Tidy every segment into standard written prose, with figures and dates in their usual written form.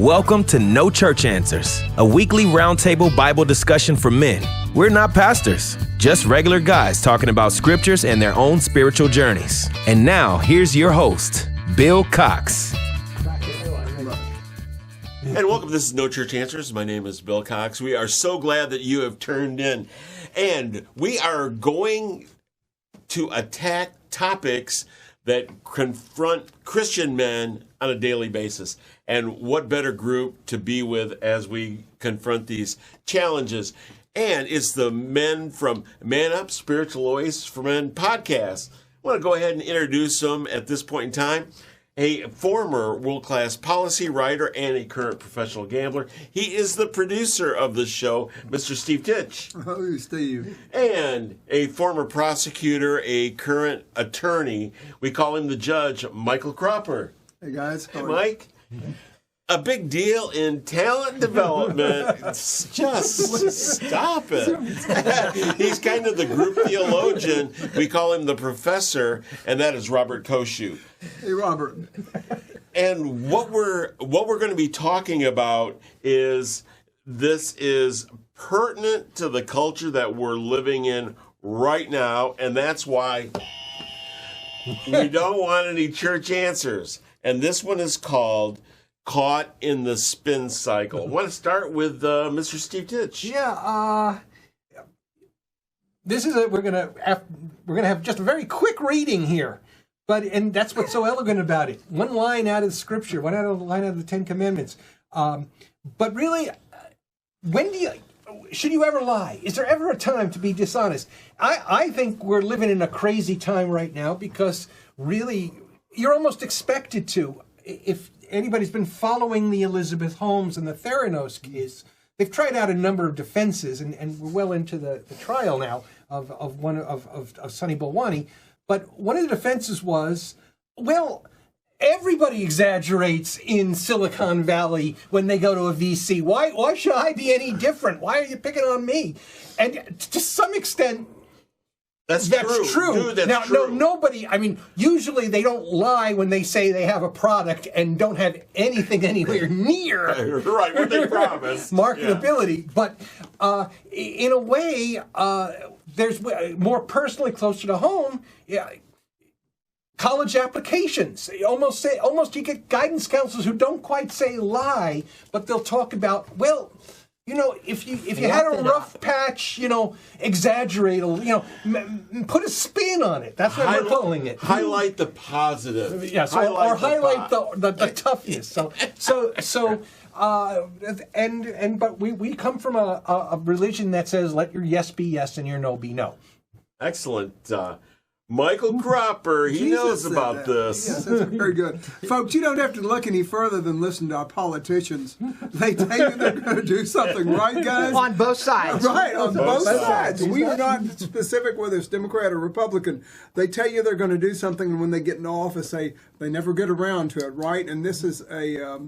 Welcome to No Church Answers, a weekly roundtable Bible discussion for men. We're not pastors, just regular guys talking about scriptures and their own spiritual journeys. And now, here's your host, Bill Cox. And welcome. This is No Church Answers. My name is Bill Cox. We are so glad that you have turned in. And we are going to attack topics that confront Christian men on a daily basis. And what better group to be with as we confront these challenges? And it's the men from Man Up, Spiritual Oasis for Men podcast. I want to go ahead and introduce them at this point in time. A former world-class policy writer and a current professional gambler. He is the producer of the show, Mr. Steve Titch. Oh, Steve. And a former prosecutor, a current attorney. We call him the judge, Michael Cropper. Hey, guys. Hey, Mike. A big deal in talent development. Just stop it. He's kind of the group theologian. We call him the professor, and that is Robert Koshu. Hey, Robert. And what we're going to be talking about is this is pertinent to the culture that we're living in right now, and that's why we don't want any church answers. And this one is called Caught in the Spin Cycle. I want to start with Mr. Steve Titch. Yeah, this is we're gonna have just a very quick reading here, and that's what's so elegant about it. One line out of the Scripture, line out of the Ten Commandments. But really, should you ever lie? Is there ever a time to be dishonest? I think we're living in a crazy time right now because really, you're almost expected to. If anybody's been following the Elizabeth Holmes and the Theranos case, they've tried out a number of defenses, and we're well into the trial now of Sunny Balwani. But one of the defenses was, well, everybody exaggerates in Silicon Valley when they go to a VC. Why should I be any different? Why are you picking on me? And to some extent, That's true. Dude, that's true. No, nobody, usually they don't lie when they say they have a product and don't have anything anywhere near right, what they promise. Marketability. Yeah. But in a way, there's more personally closer to home, college applications. Almost you get guidance counselors who don't quite say lie, but they'll talk about, well, if you had a rough patch, exaggerate, put a spin on it. That's what we're calling it. Highlight the positive. Yeah, highlight the toughness. But we come from a religion that says let your yes be yes and your no be no. Excellent. Michael Cropper, he knows about this. Yes, that's very good. Folks, you don't have to look any further than listen to our politicians. They tell you they're going to do something, right, guys? On both sides. Right, on both sides. We are not specific whether it's Democrat or Republican. They tell you they're going to do something, and when they get into office, they never get around to it, right? And this is a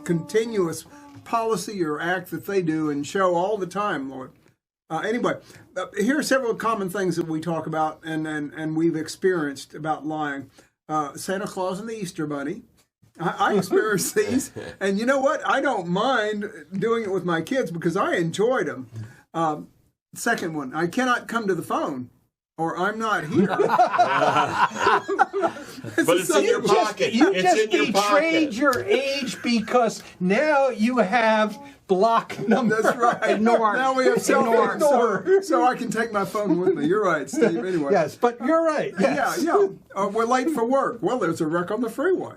continuous policy or act that they do and show all the time, Lord. Anyway, here are several common things that we talk about and we've experienced about lying. Santa Claus and the Easter Bunny. I experienced these. And you know what? I don't mind doing it with my kids because I enjoyed them. Second one, I cannot come to the phone or I'm not here. But it's in your pocket. You just betrayed your age because now you have block number. That's right. Ignore. Now we have self-ignore. So I can take my phone with me. You're right, Steve. Anyway. Yes, but you're right. Yes. Yeah. We're late for work. Well, there's a wreck on the freeway.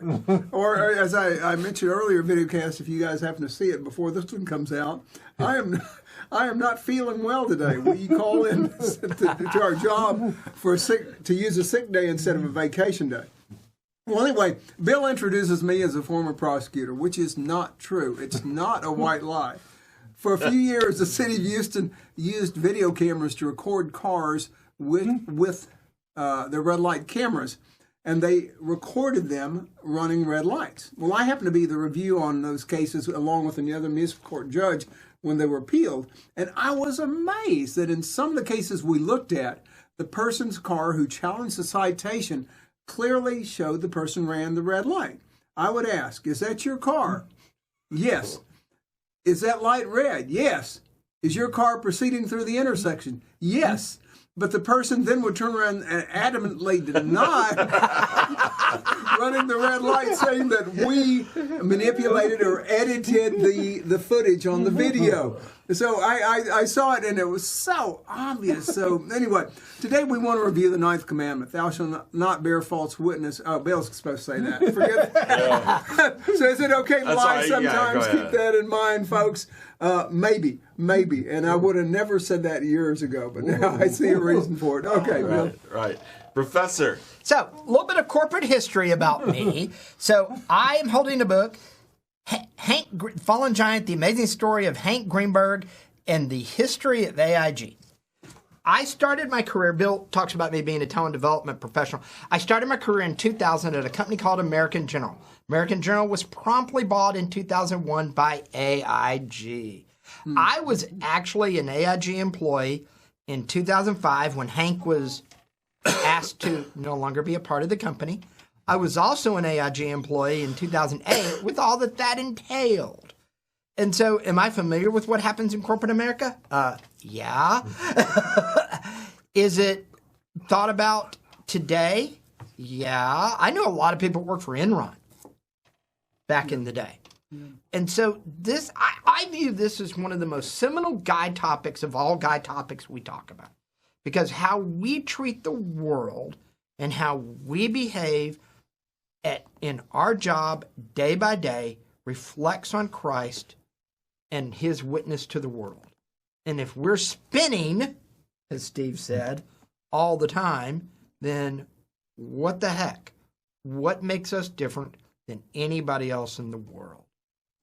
Or as I mentioned earlier, videocast, if you guys happen to see it before this one comes out, I am not feeling well today. Will you call in to our job to use a sick day instead of a vacation day? Well, anyway, Bill introduces me as a former prosecutor, which is not true. It's not a white lie. For a few years, the city of Houston used video cameras to record cars with their red light cameras, and they recorded them running red lights. Well, I happened to be the review on those cases along with another municipal court judge when they were appealed, and I was amazed that in some of the cases we looked at, the person's car who challenged the citation clearly showed the person ran the red light. I would ask, is that your car? Yes. Is that light red? Yes. Is your car proceeding through the intersection? Yes. But the person then would turn around and adamantly deny running the red light, saying that we manipulated or edited the footage on the video. So I saw it, and it was so obvious. So anyway, today we want to review the 9th commandment. Thou shalt not bear false witness. Oh, Bill's supposed to say that. Forget that. So is it okay to lie sometimes? Yeah, keep that in mind, folks. Maybe. And I would have never said that years ago, but now I see a reason for it. Okay, Bill. Right. Professor. So, a little bit of corporate history about me. So, I am holding a book, Fallen Giant, The Amazing Story of Hank Greenberg and the History of AIG. I started my career, Bill talks about me being a talent development professional. I started my career in 2000 at a company called American General. American General was promptly bought in 2001 by AIG. I was actually an AIG employee in 2005 when Hank was asked to no longer be a part of the company. I was also an AIG employee in 2008 with all that entailed. And so, am I familiar with what happens in corporate America? Yeah. Is it thought about today? Yeah. I know a lot of people work for Enron back in the day. And so I view this as one of the most seminal guide topics of all guide topics we talk about. Because how we treat the world and how we behave in our job day by day reflects on Christ and his witness to the world. And if we're spinning, as Steve said, all the time, then what the heck? What makes us different than anybody else in the world?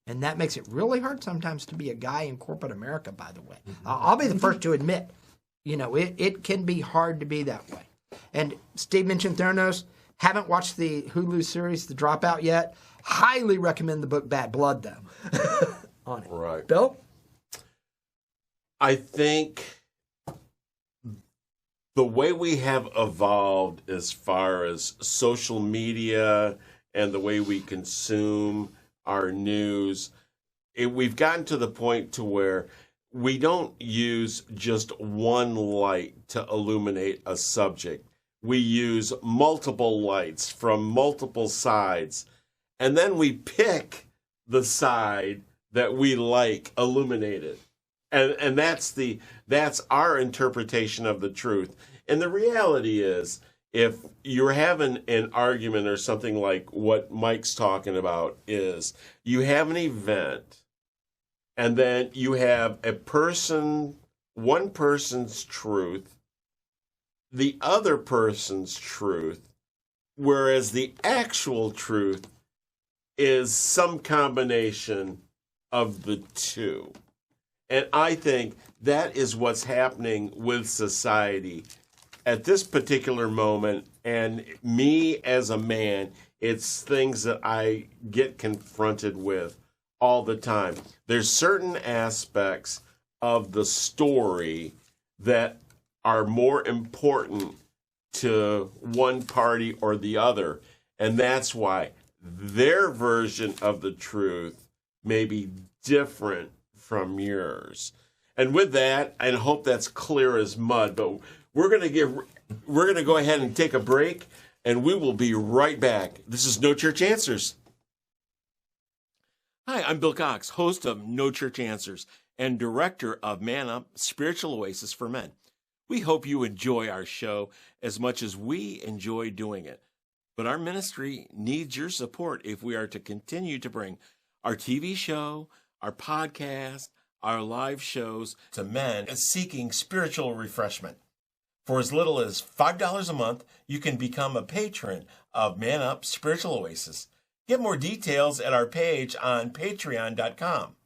And that makes it really hard sometimes to be a guy in corporate America, by the way. I'll be the first to admit, it can be hard to be that way. And Steve mentioned Theranos. Haven't watched the Hulu series, The Dropout, yet. Highly recommend the book Bad Blood, though. On it. Right. Bill? I think the way we have evolved as far as social media and the way we consume our news, we've gotten to the point to where we don't use just one light to illuminate a subject. We use multiple lights from multiple sides, and then we pick the side that we like illuminated. And that's our interpretation of the truth. And the reality is, if you're having an argument or something like what Mike's talking about, is you have an event and then you have one person's truth, the other person's truth, whereas the actual truth is some combination of the two. And I think that is what's happening with society at this particular moment. And me as a man, it's things that I get confronted with all the time. There's certain aspects of the story that are more important to one party or the other. And that's why their version of the truth may be different from yours. And with that, I hope that's clear as mud, but we're going to go ahead and take a break, and we will be right back. This is No Church Answers. Hi, I'm Bill Cox, host of No Church Answers and director of Man Up, Spiritual Oasis for Men. We hope you enjoy our show as much as we enjoy doing it. But our ministry needs your support if we are to continue to bring our TV show, our podcast, our live shows to men seeking spiritual refreshment. For as little as $5 a month, you can become a patron of Man Up Spiritual Oasis. Get more details at our page on patreon.com.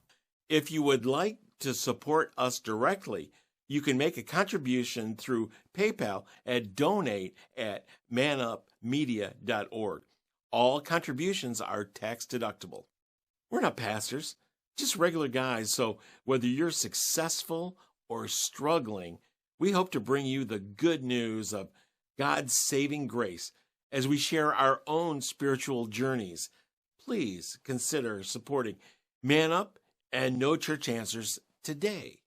If you would like to support us directly, you can make a contribution through PayPal at donate@manupmedia.org. All contributions are tax deductible. We're not pastors, just regular guys, so whether you're successful or struggling, we hope to bring you the good news of God's saving grace as we share our own spiritual journeys. Please consider supporting Man up and know church answers today.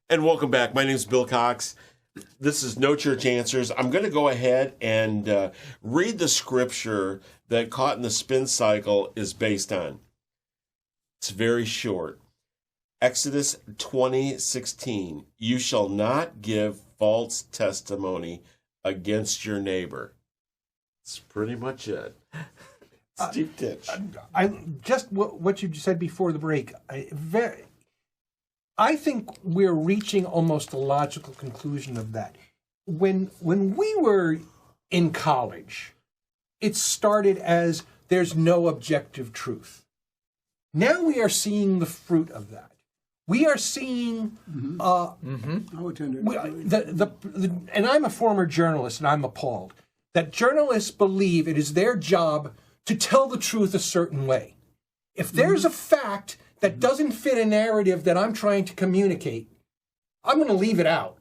And welcome back. My name is Bill Cox. This is No Church Answers. I'm going to go ahead and read the scripture that Caught in the Spin Cycle is based on. It's very short. Exodus 20:16. You shall not give false testimony against your neighbor. That's pretty much it. Steve Titch. I just what you said before the break. I think we're reaching almost a logical conclusion of that. When we were in college, it started as there's no objective truth. Now we are seeing the fruit of that. We are seeing I would tend to and I'm a former journalist, and I'm appalled that journalists believe it is their job to tell the truth a certain way. If there's a fact that doesn't fit a narrative that I'm trying to communicate, I'm going to leave it out.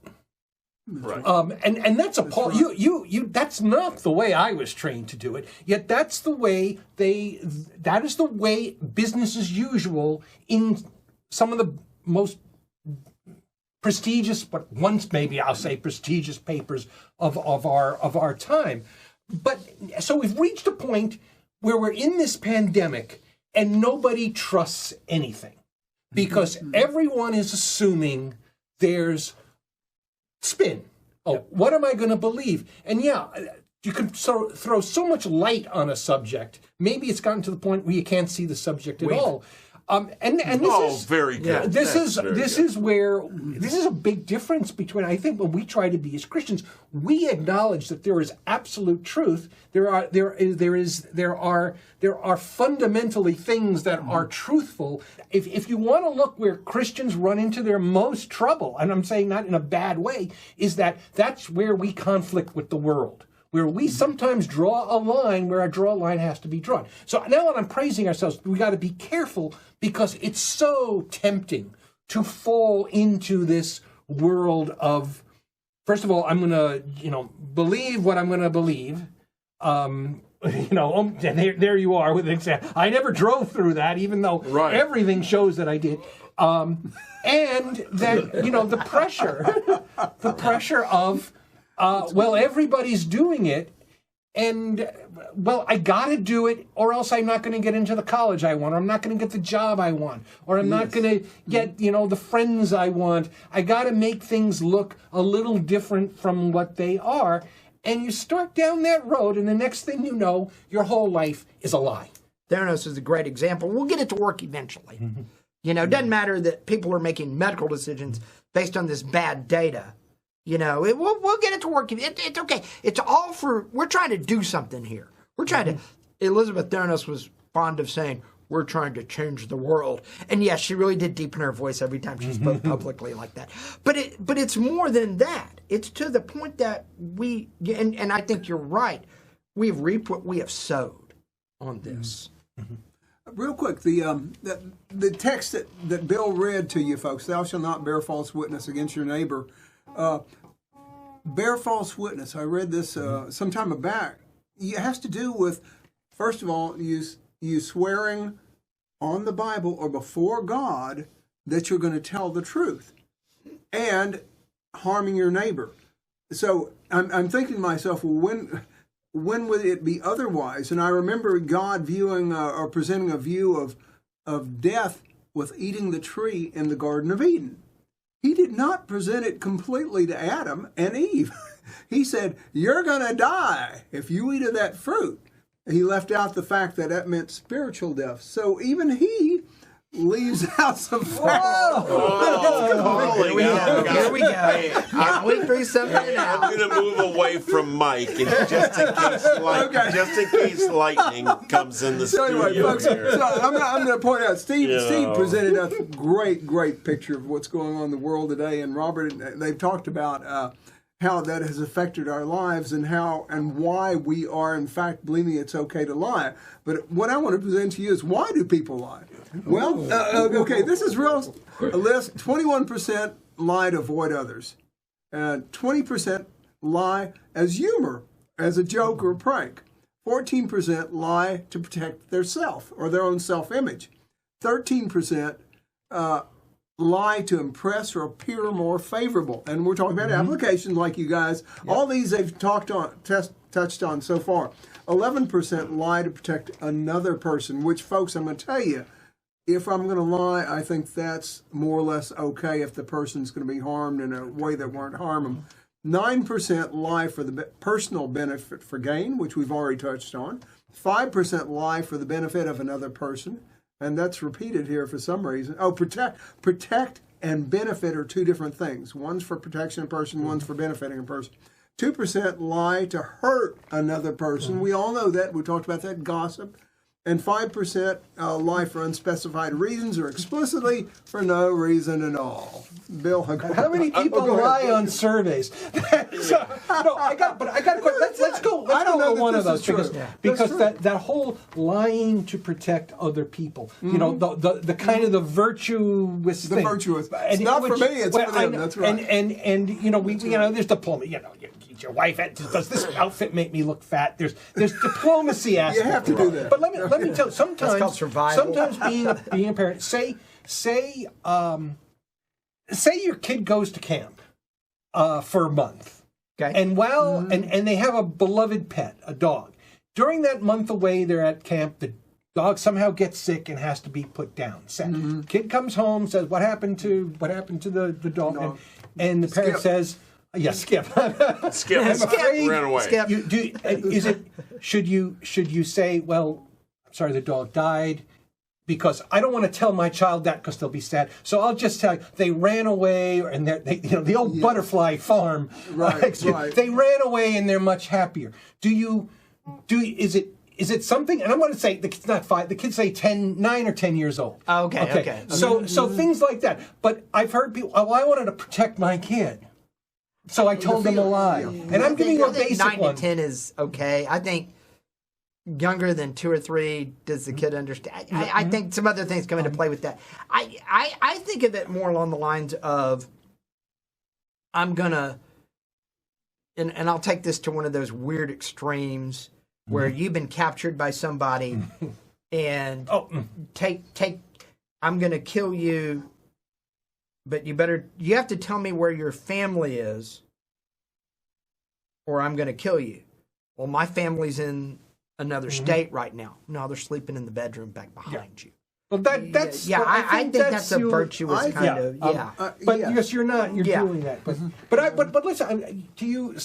Right. And that's appalling. Right. You that's not the way I was trained to do it. Yet that's the way that is the way business as usual in some of the most prestigious, but once maybe I'll say prestigious papers of our time. But so we've reached a point where we're in this pandemic and nobody trusts anything because everyone is assuming there's spin. Oh, what am I going to believe? And yeah, you can throw so much light on a subject. Maybe it's gotten to the point where you can't see the subject at all. And this is very good. Yeah, this is good. this is a big difference between. I think when we try to be as Christians, we acknowledge that there is absolute truth. There are fundamentally things that are truthful. If you want to look where Christians run into their most trouble, and I'm saying not in a bad way, is that's where we conflict with the world, where we sometimes draw a line where a line has to be drawn. So now that I'm praising ourselves, we got to be careful because it's so tempting to fall into this world of, first of all, I'm going to, believe what I'm going to believe. And there you are with an example. I never drove through that, even though everything shows that I did. And that, the pressure of, everybody's doing it, and, I got to do it, or else I'm not going to get into the college I want, or I'm not going to get the job I want, or I'm not going to get, the friends I want. I got to make things look a little different from what they are, and you start down that road, and the next thing you know, your whole life is a lie. Theranos is a great example. We'll get it to work eventually. It doesn't matter that people are making medical decisions based on this bad data. We'll get it to work. It's okay. It's all we're trying to do something here. We're trying to, Elizabeth Theranos was fond of saying, we're trying to change the world. And yes, she really did deepen her voice every time she spoke publicly like that. But it's more than that. It's to the point that and I think you're right, we've reaped what we have sowed on this. Real quick, the text that Bill read to you folks, thou shalt not bear false witness against your neighbor. Bear false witness. I read this some time back. It has to do with, first of all, you swearing on the Bible or before God that you're going to tell the truth, and harming your neighbor. So I'm thinking to myself, well, when would it be otherwise? And I remember God viewing or presenting a view of death with eating the tree in the Garden of Eden. He did not present it completely to Adam and Eve. He said, you're going to die if you eat of that fruit. He left out the fact that meant spiritual death. So even he leaves out some facts. Here we go. I'm waiting for something I'm going to move away from Mike, and just in case lightning comes in the studio. Anyway, folks, I'm going to point out, Steve presented a great picture of what's going on in the world today, and Robert, they've talked about how that has affected our lives and how and why we are, in fact, believing it's okay to lie. But what I want to present to you is, why do people lie? Well, okay, this is real. A list: 21% lie to avoid others, 20% lie as humor. as a joke or a prank. 14% lie to protect their self or their own self-image. 13% lie to impress or appear more favorable. And we're talking about applications like you guys. Yep. All these they've touched on so far. 11% lie to protect another person, which, folks, I'm going to tell you, if I'm going to lie, I think that's more or less okay if the person's going to be harmed in a way that won't harm them. 9% lie for the personal benefit for gain, which we've already touched on. 5% lie for the benefit of another person, and that's repeated here for some reason. Oh, protect and benefit are two different things. One's for protection of a person, one's for benefiting a person. 2% lie to hurt another person. We all know that. We talked about that, gossip. And 5% lie for unspecified reasons or explicitly for no reason at all. Bill, how many people lie on surveys? I got a question. Let's go to one of those because that whole lying to protect other people. You know, the kind of the virtuous thing. Virtuous. It's not for me. It's for them. That's right. And you know there's diplomacy. You know, your wife does this outfit make me look fat? There's diplomacy aspect. You have to do that. But let me tell you, sometimes being a parent, say your kid goes to camp for a month. Okay. And and they have a beloved pet, a dog. During that month away they're at camp, the dog somehow gets sick and has to be put down. Sad. Kid comes home, says, What happened to the dog? No. And the parent says, Skip. Skip. I'm afraid, ran away. Skip. Should you say, well, I'm sorry, the dog died, because I don't want to tell my child that because they'll be sad. So I'll just tell you they ran away, and the old butterfly farm. Right. They ran away and they're much happier. Is it something? And I'm going to say the kid's not 5. The kids say 9 or 10 years old. Okay. So things like that. But I've heard people. Oh, I wanted to protect my kid. So I told them a lie. And I'm giving you a basic 9 one. to 10 is okay. I think younger than 2 or 3, does the kid understand? I think some other things come into play with that. I think of it more along the lines of I'm going to, and I'll take this to one of those weird extremes where you've been captured by somebody and I'm going to kill you. But you have to tell me where your family is, or I'm going to kill you. Well, my family's in another state right now. No, they're sleeping in the bedroom back behind you. Well, that's I think that's a virtuous kind of But yes, you're not. You're doing that. But listen, to you,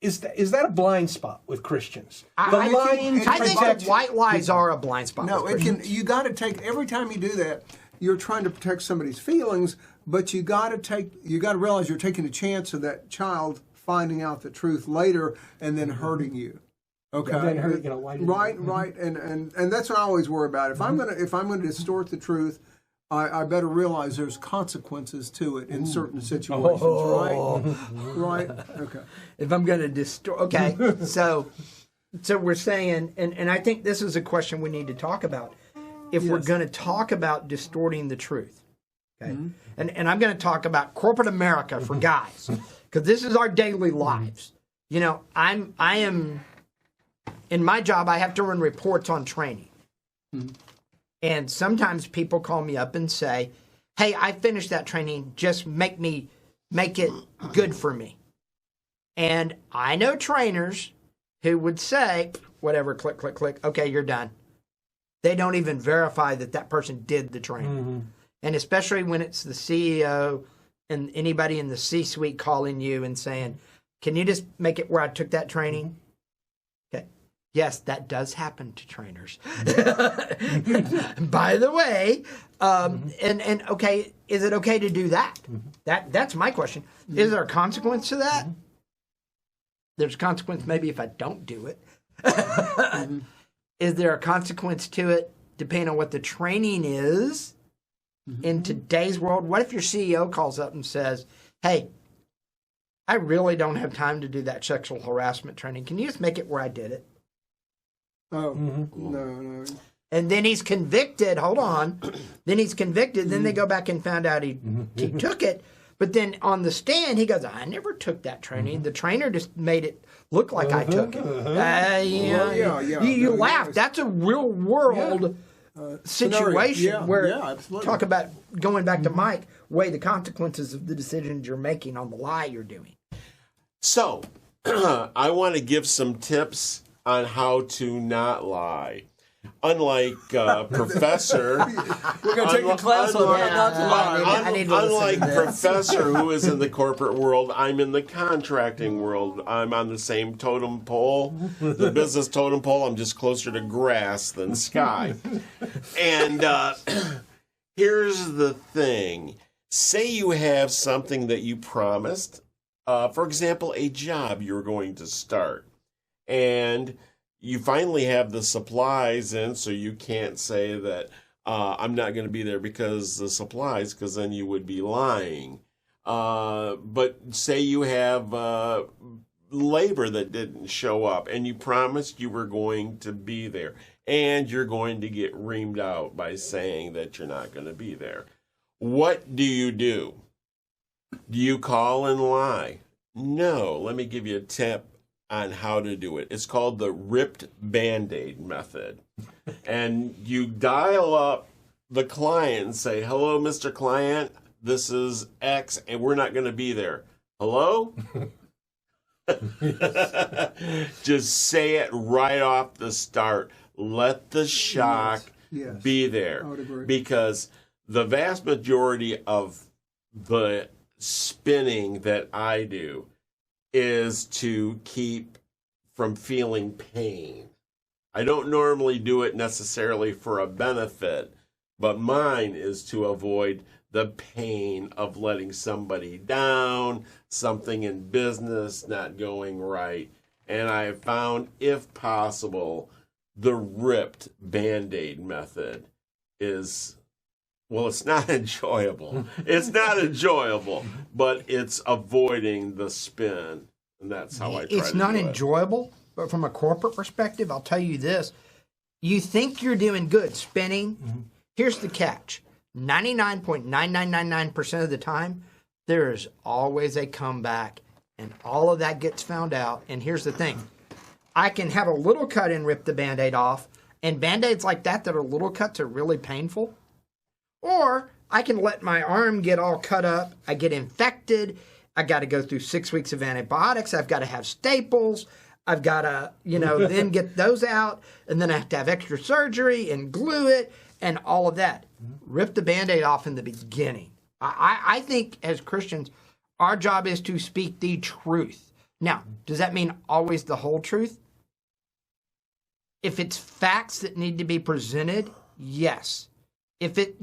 is that a blind spot with Christians? I think white lies are a blind spot. No, with Christians. you got to take every time you do that. You're trying to protect somebody's feelings, but you got to realize you're taking a chance of that child finding out the truth later and then hurting you. Okay. And then hurt, why did right, and that's what I always worry about. If I'm gonna distort the truth, I better realize there's consequences to it in certain situations. Right. Okay. If I'm gonna distort, okay. So we're saying, and I think this is a question we need to talk about. If we're going to talk about distorting the truth, okay, and I'm going to talk about corporate America for guys, because this is our daily lives. You know, I am in my job. I have to run reports on training, and sometimes people call me up and say, "Hey, I finished that training. Just make it good for me." And I know trainers who would say, "Whatever, click, click, click. Okay, you're done." They don't even verify that person did the training. And especially when it's the CEO and anybody in the C-suite calling you and saying, can you just make it where I took that training? Okay. Yes, that does happen to trainers. By the way, and okay, is it okay to do that? That's my question. Is there a consequence to that? There's a consequence maybe if I don't do it. Is there a consequence to it depending on what the training is in today's world? What if your CEO calls up and says, hey, I really don't have time to do that sexual harassment training. Can you just make it where I did it? Oh, no. And then he's convicted. Hold on. Then he's convicted. Then they go back and found out he took it. But then on the stand, he goes, I never took that training. The trainer just made it look like I took it. You laugh. That's a real world situation where, talk about going back to Mike, weigh the consequences of the decisions you're making on the lie you're doing. So, I want to give some tips on how to not lie. Unlike Professor, We're going to take a class on that, not to lie. I need to listen unlike to this. Professor, who is in the corporate world, I'm in the contracting world. I'm on the same totem pole, the business totem pole. I'm just closer to grass than sky. And here's the thing. Say you have something that you promised, for example, a job you're going to start. And you finally have the supplies in, so you can't say that I'm not going to be there because the supplies, because then you would be lying. But say you have labor that didn't show up, and you promised you were going to be there, and you're going to get reamed out by saying that you're not going to be there. What do? Do you call and lie? No. Let me give you a tip on how to do it. It's called the ripped Band-Aid method. And you dial up the client and say, hello, Mr. Client, this is X, and we're not going to be there. Hello? Just say it right off the start. Let the shock be there. I would agree. Because the vast majority of the spinning that I do is to keep from feeling pain. I don't normally do it necessarily for a benefit, but mine is to avoid the pain of letting somebody down, something in business not going right. And I have found, if possible, the ripped Band-Aid method is, well, it's not enjoyable. It's not enjoyable, but it's avoiding the spin. And that's how I try It's to not do it. enjoyable, but from a corporate perspective, I'll tell you this. You think you're doing good spinning. Here's the catch. 99.9999% of the time, there is always a comeback, and all of that gets found out. And here's the thing. I can have a little cut and rip the Band-Aid off, and Band-Aids like that are little cuts are really painful. Or I can let my arm get all cut up. I get infected. I got to go through 6 weeks of antibiotics. I've got to have staples. I've got to, then get those out. And then I have to have extra surgery and glue it and all of that. Rip the Band-Aid off in the beginning. I think as Christians, our job is to speak the truth. Now, does that mean always the whole truth? If it's facts that need to be presented, yes. If it,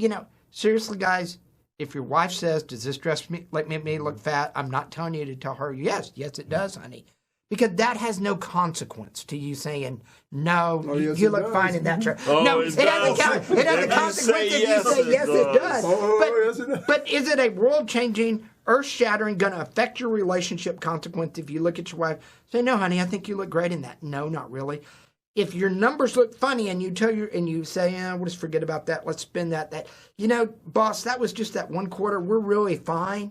seriously, guys, if your wife says, does this dress make me look fat? I'm not telling you to tell her, yes, it does, honey. Because that has no consequence to you saying, no, you look fine in that shirt. No, it has a consequence if you say, yes, it does. But is it a world-changing, earth-shattering, going to affect your relationship consequence if you look at your wife, say, no, honey, I think you look great in that. No, not really. If your numbers look funny and you say, we'll just forget about that, let's spend that, boss, that was just that one quarter, we're really fine.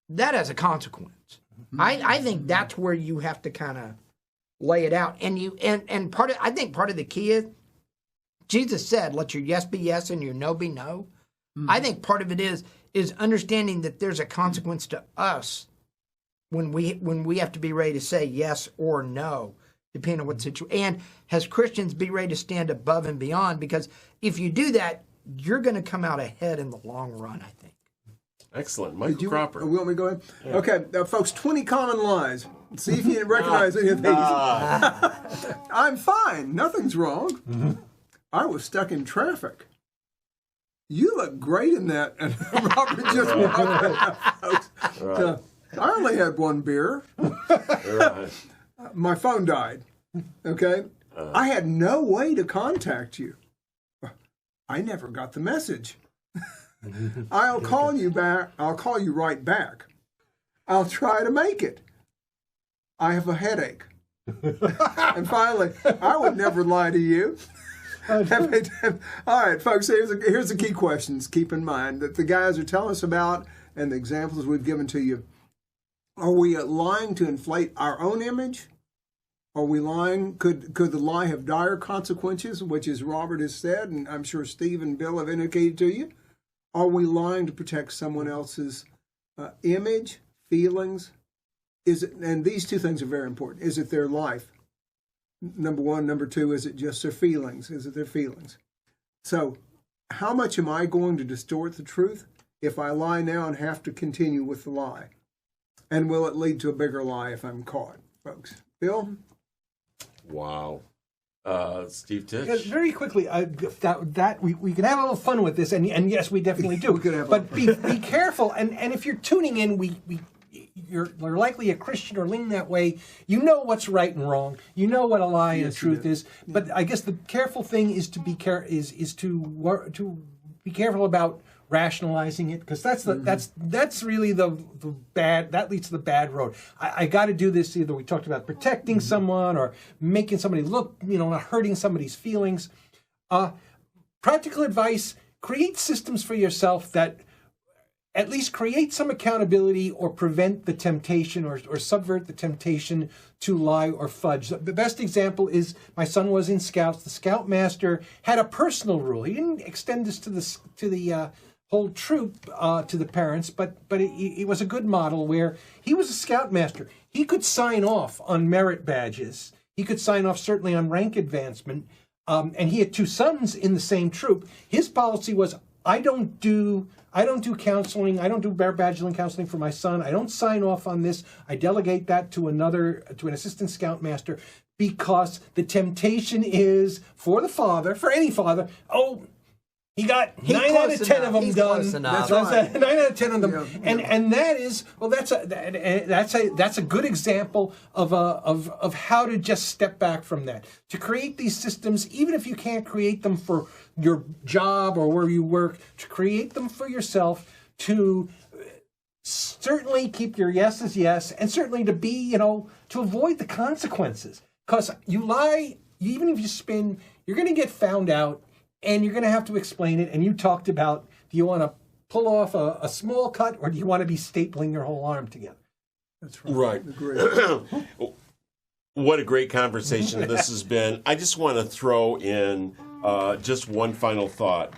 That has a consequence. I think that's where you have to kind of lay it out. And I think part of the key is Jesus said, let your yes be yes and your no be no. I think part of it is understanding that there's a consequence to us when we have to be ready to say yes or no, depending on what situation. And as Christians, be ready to stand above and beyond, because if you do that, you're going to come out ahead in the long run, I think. Excellent. Michael Cropper. Want me to go ahead? Yeah. Okay, folks, 20 common lies. See if you recognize any of these. I'm fine. Nothing's wrong. I was stuck in traffic. You look great in that. And Robert just walked out. I only had one beer. Right. My phone died. Okay? I had no way to contact you. I never got the message. I'll call you back. I'll call you right back. I'll try to make it. I have a headache. And finally, I would never lie to you. All right, folks, here's the key questions. Keep in mind that the guys are telling us about and the examples we've given to you, are we lying to inflate our own image? Are we lying? Could the lie have dire consequences, which is Robert has said, and I'm sure Steve and Bill have indicated to you? Are we lying to protect someone else's image, feelings? And these two things are very important. Is it their life? Number one. Number two, is it just their feelings? Is it their feelings? So how much am I going to distort the truth if I lie now and have to continue with the lie? And will it lead to a bigger lie if I'm caught, folks? Bill? Wow. Steve Titch? Yes, very quickly, that we can have a little fun with this, and yes, we definitely do. We could have but be careful, and if you're tuning in, you're likely a Christian or leaning that way. You know what's right and wrong. You know what a lie and a truth is. But I guess the careful thing is to be to be careful about rationalizing it, because that's really the bad, that leads to the bad road. I got to do this. Either we talked about protecting someone or making somebody look, not hurting somebody's feelings. Practical advice: create systems for yourself that at least create some accountability or prevent the temptation or subvert the temptation to lie or fudge. The best example is my son was in Scouts. The Scoutmaster had a personal rule. He didn't extend this to the whole troop, to the parents, but it was a good model where he was a Scoutmaster. He could sign off on merit badges. He could sign off certainly on rank advancement. And he had two sons in the same troop. His policy was, I don't do counseling. I don't do badging counseling for my son. I don't sign off on this. I delegate that to an assistant scoutmaster, because the temptation is for any father. Oh, he got 9 out of 10 of them done. That's right. 9 out of 10 of them, and that is, well, that's a good example of how to just step back from that, to create these systems, even if you can't create them for your job or where you work, to create them for yourself, to certainly keep your yes as yes, and certainly to be, to avoid the consequences. Because you lie, even if you spin, you're going to get found out, and you're going to have to explain it. And you talked about, do you want to pull off a small cut, or do you want to be stapling your whole arm together? That's right. What a great conversation this has been. I just want to throw in just one final thought.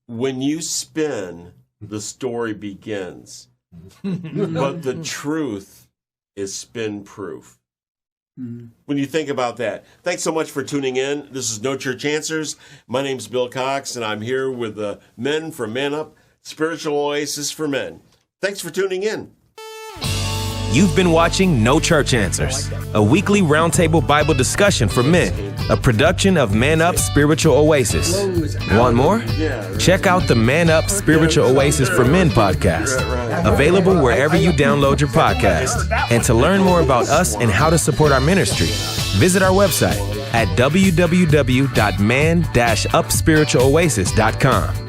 When you spin, the story begins. But the truth is spin-proof. When you think about that. Thanks so much for tuning in. This is No Church Answers. My name's Bill Cox, and I'm here with the men from Man Up, Spiritual Oasis for Men. Thanks for tuning in. You've been watching No Church Answers, a weekly roundtable Bible discussion for men, a production of Man Up Spiritual Oasis. Want more? Check out the Man Up Spiritual Oasis for Men podcast, available wherever you download your podcast. And to learn more about us and how to support our ministry, visit our website at www.man-upspiritualoasis.com.